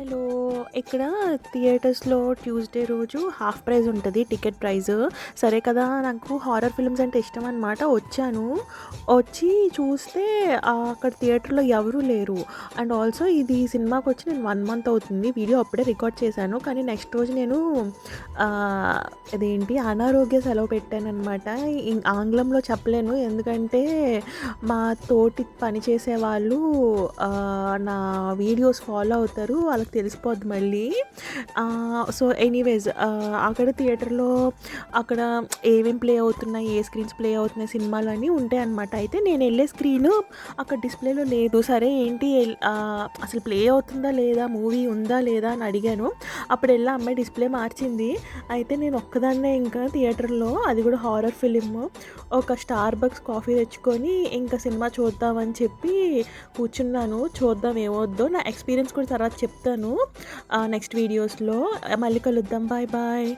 Hello! ఇక్కడ థియేటర్స్‌లో Tuesday రోజు హాఫ్ ప్రైజ్ ఉంటది టికెట్ ప్రైజు. సరే కదా! నాకు హారర్ ఫిల్మ్స్ అంటే ఇష్టమనమాట. వచ్చాను. వచ్చి చూస్తే అక్కడ థియేటర్‌లో ఎవరూ లేరు. అండ్ ఆల్సో ఇది సినిమాకొచ్చి నేను 1 మంత్ అవుతుంది. వీడియో అప్పుడే రికార్డ్ చేశాను. కానీ నెక్స్ట్ రోజు నేను ఆహ్, అదేంటి అనారోగ్య సెలవు పెట్టాననమాట. ఆంగ్లంలో చెప్పలేను. ఎందుకంటే మా తోటి పనిచేసే వాళ్ళు నా వీడియోస్ ఫాలో అవుతారు. వాళ్ళకి తెలిసిపోద్ది మళ్ళీ. సో, ఎనీవేస్ అక్కడ థియేటర్‌లో అక్కడ ఏమేం ప్లే అవుతున్నాయి, ఏ స్క్రీన్స్ ప్లే అవుతున్నాయి సినిమాలని ఉంటాయన్నమాట. అయితే నేనెళ్ళే స్క్రీను అక్కడ డిస్‌ప్లేలో లేదు. సరే ఏంటి అసలు ప్లే అవుతుందా లేదా? మూవీ ఉందా లేదా? అని అడిగాను. అప్పుడెళ్ళి ఆ అమ్మాయి డిస్‌ప్లే మార్చింది. అయితే నేను ఒక్కదాన్నే ఇంకా థియేటర్‌లో అది కూడా హారర్ ఫిల్ము. ఒక స్టార్ బక్స్ కాఫీ తెచ్చుకొని ఇంకా సినిమా చూద్దామని చెప్పి కూర్చున్నాను. చూద్దాం ఏమవుద్దో. నా ఎక్స్‌పీరియన్స్ కూడా తర్వాత చెప్తాను నెక్స్ట్ వీడియోస్‌లో. మళ్ళీ కలుద్దాం. Bye bye.